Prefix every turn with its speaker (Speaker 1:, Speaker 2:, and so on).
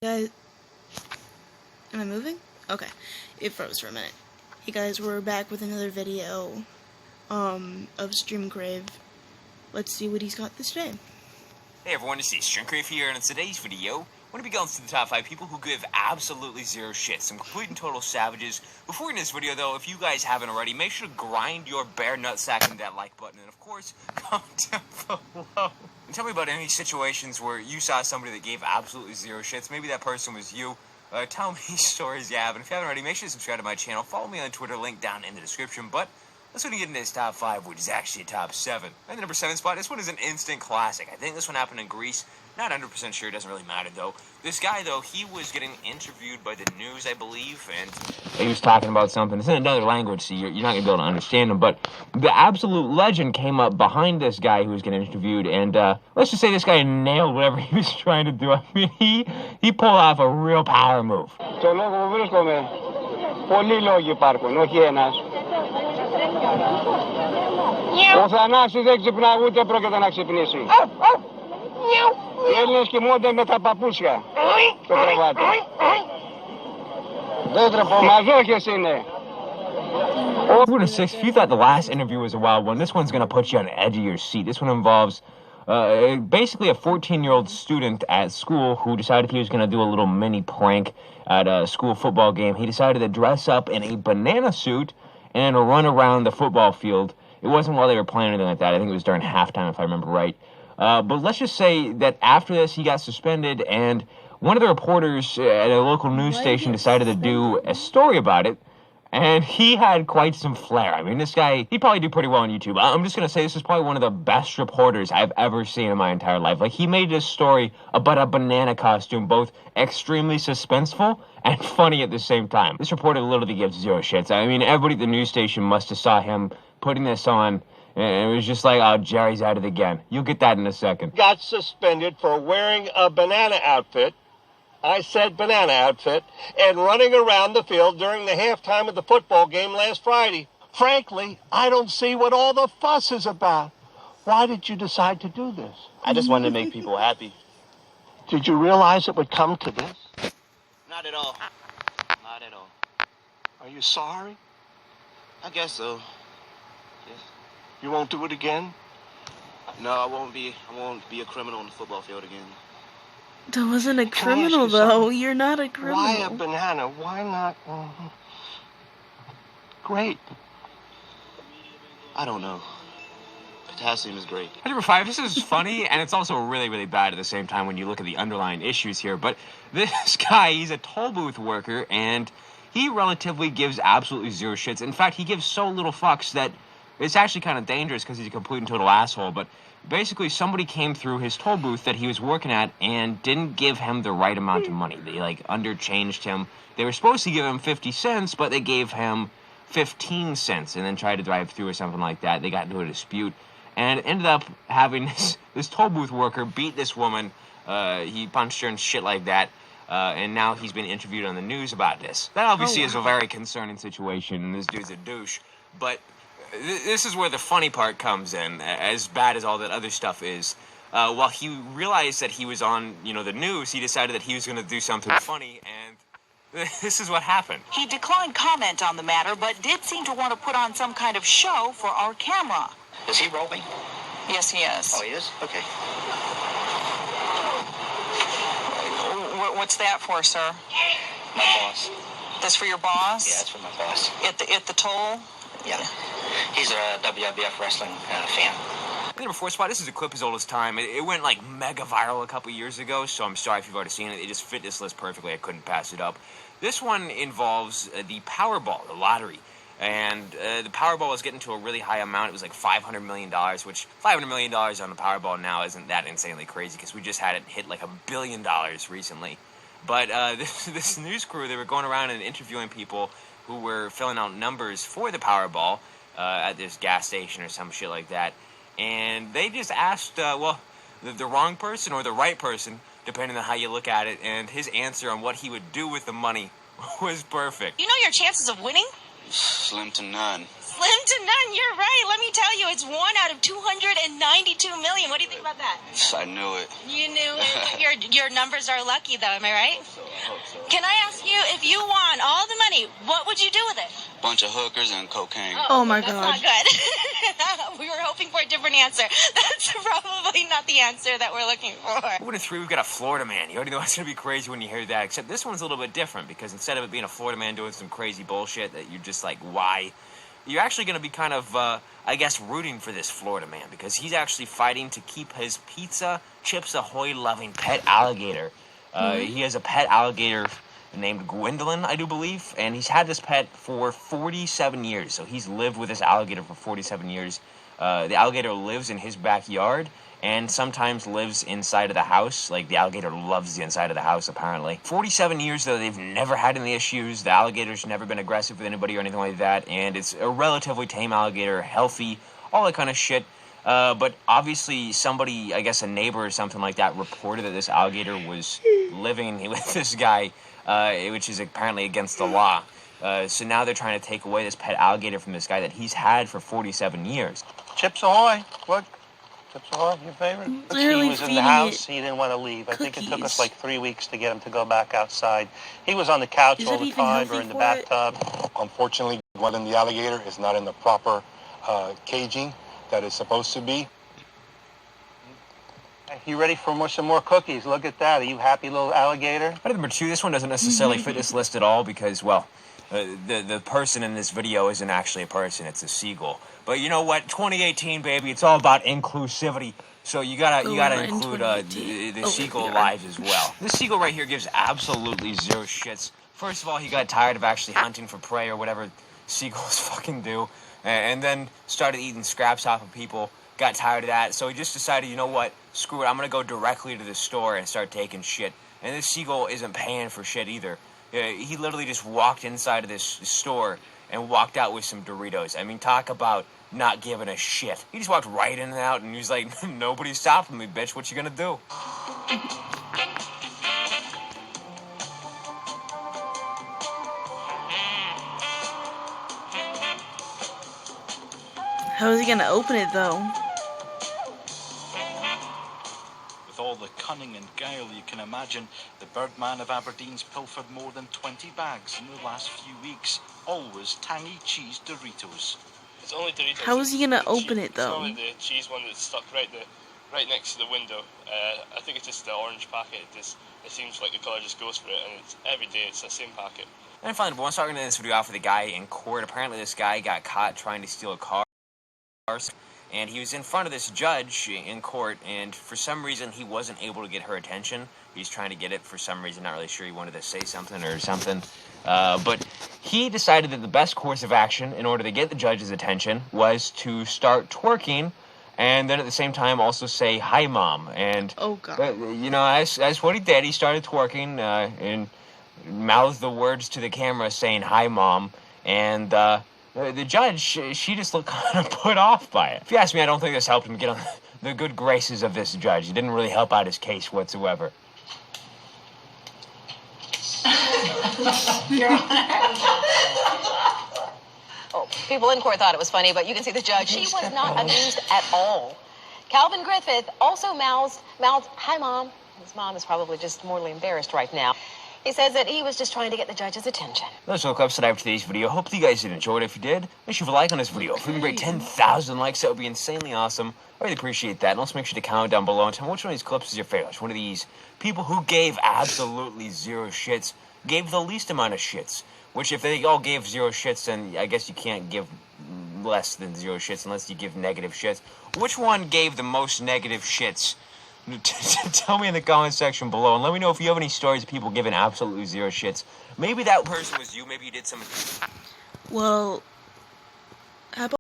Speaker 1: Guys, am I moving? Okay, it froze for a minute. Hey guys, we're back with another video of Stream Crave. Let's see what he's got this day.
Speaker 2: Hey everyone, it's Stream Crave here, and in today's video, I'm going to be going through the top 5 people who give absolutely zero shit. Some complete and total savages. Before in this video though, if you guys haven't already, make sure to grind your bare nutsack into that like button, and of course, comment down below. And tell me about any situations where you saw somebody that gave absolutely zero shits. Maybe that person was you. Tell me stories you have, and if you haven't already, make sure to subscribe to my channel. Follow me on Twitter, link down in the description. But let's go and get into this top 5, which is actually a top 7. And the number 7 spot, this one is an instant classic. I think this one happened in Greece. Not 100% sure, it doesn't really matter though. This guy though, he was getting interviewed by the news, I believe, and he was talking about something. It's in another language, so you're not going to be able to understand him. But the absolute legend came up behind this guy who was getting interviewed, and let's just say this guy nailed whatever he was trying to do. I mean, he pulled off a real power move.
Speaker 3: Στο λόγο που βρίσκομαι, πολλοί λόγοι υπάρχουν, όχι ένας. Ο Θανάσης δεν ξυπνά, ούτε πρόκειται να ξυπνήσει. Οι Έλληνες κοιμούνται με τα παπούτσια στο κρεβάτι. Δεν τρεπώ, μαζόχες είναι.
Speaker 2: Over to 6, if you thought the last interview was a wild one, this one's going to put you on the edge of your seat. This one involves basically a 14-year-old student at school who decided he was going to do a little mini prank at a school football game. He decided to dress up in a banana suit and run around the football field. It wasn't while they were playing or anything like that. I think it was during halftime, if I remember right. But let's just say that after this, he got suspended, and one of the reporters at a local news station decided to do a story about it, and he had quite some flair. I mean, this guy, he'd probably do pretty well on YouTube. I'm just going to say this is probably one of the best reporters I've ever seen in my entire life. Like, he made this story about a banana costume both extremely suspenseful and funny at the same time. This reporter literally gives zero shits. I mean, everybody at the news station must have saw him putting this on, and it was just like, oh, Jerry's at it again. You'll get that in a second.
Speaker 4: Got suspended for wearing a banana outfit. I said banana outfit, and running around the field during the halftime of the football game last Friday. Frankly, I don't see what all the fuss is about. Why did you decide to do this?
Speaker 5: I just wanted to make people happy.
Speaker 4: Did you realize it would come to this?
Speaker 5: Not at all. Not at all.
Speaker 4: Are you sorry?
Speaker 5: I guess so. Yes.
Speaker 4: You won't do it again?
Speaker 5: No, I won't be a criminal on the football field again.
Speaker 1: That wasn't a
Speaker 4: Can I ask
Speaker 1: criminal
Speaker 4: you
Speaker 1: though.
Speaker 4: something?
Speaker 1: You're not a criminal.
Speaker 4: Why a banana? Why not? Grape?
Speaker 5: I don't know. Potassium is great.
Speaker 2: Number 5, this is funny, and it's also really, really bad at the same time when you look at the underlying issues here. But this guy, he's a toll booth worker, and he relatively gives absolutely zero shits. In fact, he gives so little fucks that it's actually kind of dangerous because he's a complete and total asshole. But basically, somebody came through his toll booth that he was working at and didn't give him the right amount of money. They, underchanged him. They were supposed to give him 50 cents, but they gave him 15 cents and then tried to drive through or something like that. They got into a dispute and ended up having this toll booth worker beat this woman. He punched her and shit like that. And now he's been interviewed on the news about this. That obviously is a very concerning situation, and this dude's a douche. But this is where the funny part comes in, as bad as all that other stuff is. While he realized that he was on, the news, he decided that he was going to do something funny, and this is what happened.
Speaker 6: He declined comment on the matter, but did seem to want to put on some kind of show for our camera.
Speaker 5: Is he rolling?
Speaker 6: Yes, he is.
Speaker 5: Oh, he is? Okay.
Speaker 6: What's that for, sir?
Speaker 5: My boss.
Speaker 6: That's for your boss?
Speaker 5: Yeah, that's for my boss.
Speaker 6: At the toll?
Speaker 5: Yeah. He's a WWF wrestling fan.
Speaker 2: Number 4 spot, this is a clip as old as time. It went mega viral a couple years ago, so I'm sorry if you've already seen it. It just fit this list perfectly. I couldn't pass it up. This one involves the Powerball, the lottery. And the Powerball was getting to a really high amount. It was like $500 million, which $500 million on the Powerball now isn't that insanely crazy because we just had it hit like $1 billion recently. But this news crew, they were going around and interviewing people who were filling out numbers for the Powerball at this gas station or some shit like that. And they just asked, the wrong person or the right person, depending on how you look at it. And his answer on what he would do with the money was perfect.
Speaker 6: You know your chances of winning?
Speaker 5: Slim to none.
Speaker 7: Slim to none. You're right. Let me tell you, it's 1 out of 292 million. What do you think about that?
Speaker 5: I knew it.
Speaker 7: You knew it. Your numbers are lucky, though. Am I right?
Speaker 5: I hope so.
Speaker 7: Can I ask you, if you won all the money, what would you do with it?
Speaker 5: Bunch of hookers and cocaine.
Speaker 1: Oh my
Speaker 7: That's
Speaker 1: God.
Speaker 7: not good. We were hoping for a different answer. That's probably not the answer that we're looking for.
Speaker 2: Moving to 3, we've got a Florida man. You already know it's going to be crazy when you hear that, except this one's a little bit different because instead of it being a Florida man doing some crazy bullshit that you're just like, why? You're actually going to be kind of, I guess, rooting for this Florida man because he's actually fighting to keep his pizza, Chips Ahoy loving pet alligator. He has a pet alligator named Gwendolyn, I do believe, and he's had this pet for 47 years. So he's lived with this alligator for 47 years. The alligator lives in his backyard and sometimes lives inside of the house. Like, the alligator loves the inside of the house, apparently. 47 years, though, they've never had any issues. The alligator's never been aggressive with anybody or anything like that, and it's a relatively tame alligator, healthy, all that kind of shit. But obviously somebody, I guess a neighbor or something like that, reported that this alligator was living with this guy, which is apparently against the law. So now they're trying to take away this pet alligator from this guy that he's had for 47 years.
Speaker 4: Chips Ahoy. What? Chips Ahoy, your favorite?
Speaker 1: Literally
Speaker 4: He was in
Speaker 1: feeding
Speaker 4: the house.
Speaker 1: it
Speaker 4: He didn't want to leave. I think it took us
Speaker 1: cookies.
Speaker 4: like 3 weeks to get him to go back outside. He was on the couch
Speaker 1: Is
Speaker 4: all
Speaker 1: it
Speaker 4: the
Speaker 1: even
Speaker 4: time
Speaker 1: healthy
Speaker 4: or in the
Speaker 1: for it?
Speaker 4: bathtub.
Speaker 8: Unfortunately, Gwendolyn the alligator is not in the proper caging that it's supposed to be.
Speaker 4: You ready for some more cookies? Look at that. Are you happy, little alligator?
Speaker 2: Item number 2, this one doesn't necessarily fit this list at all because, well, the person in this video isn't actually a person, it's a seagull. But you know what? 2018, baby, it's all about inclusivity. So you gotta
Speaker 1: in
Speaker 2: include
Speaker 1: 2018.
Speaker 2: the seagull lives as well. This seagull right here gives absolutely zero shits. First of all, he got tired of actually hunting for prey or whatever seagulls fucking do, and then started eating scraps off of people. Got tired of that, so he just decided, you know what? Screw it, I'm gonna go directly to the store and start taking shit. And this seagull isn't paying for shit either. He literally just walked inside of this store and walked out with some Doritos. I mean, talk about not giving a shit. He just walked right in and out, and he was like, nobody's stopping me, bitch. What you gonna do?
Speaker 1: How is he gonna open it though?
Speaker 9: With all the cunning and guile you can imagine, the Birdman of Aberdeen's pilfered more than 20 bags in the last few weeks. Always tangy cheese Doritos.
Speaker 10: It's only Doritos.
Speaker 1: How is he gonna
Speaker 10: The
Speaker 1: open
Speaker 10: cheese-
Speaker 1: it though?
Speaker 10: It's only the cheese one that's stuck right right next to the window. I think it's just the orange packet. It seems like the colour just goes for it, and it's every day it's the same packet.
Speaker 2: And finally, we're starting this video off with a guy in court. Apparently, this guy got caught trying to steal a car, and he was in front of this judge in court, and for some reason, he wasn't able to get her attention. He's trying to get it for some reason, not really sure he wanted to say something or something. But he decided that the best course of action in order to get the judge's attention was to start twerking, and then at the same time also say, "Hi, Mom." And,
Speaker 1: Oh God.
Speaker 2: you know, as what he did, he started twerking and mouthed the words to the camera saying, "Hi, Mom." And the judge, she just looked kind of put off by it. If you ask me, I don't think this helped him get on the good graces of this judge. It didn't really help out his case whatsoever.
Speaker 11: Oh, people in court thought it was funny, but you can see the judge. She was not amused at all. Calvin Griffith also mouthed, "Hi, Mom." His mom is probably just mortally embarrassed right now. He says that he was just trying to get the judge's attention.
Speaker 2: Those are the clips that I have for today's video. Hope you guys did enjoy it. If you did, make sure to like on this video. If we can break 10,000 likes, that would be insanely awesome. I really appreciate that. And also make sure to comment down below and tell me which one of these clips is your favorite. Which one of these people who gave absolutely zero shits gave the least amount of shits. Which, if they all gave zero shits, then I guess you can't give less than zero shits unless you give negative shits. Which one gave the most negative shits? Tell me in the comment section below, and let me know if you have any stories of people giving absolutely zero shits. Maybe that person was you. Maybe you did something.
Speaker 1: Well, how about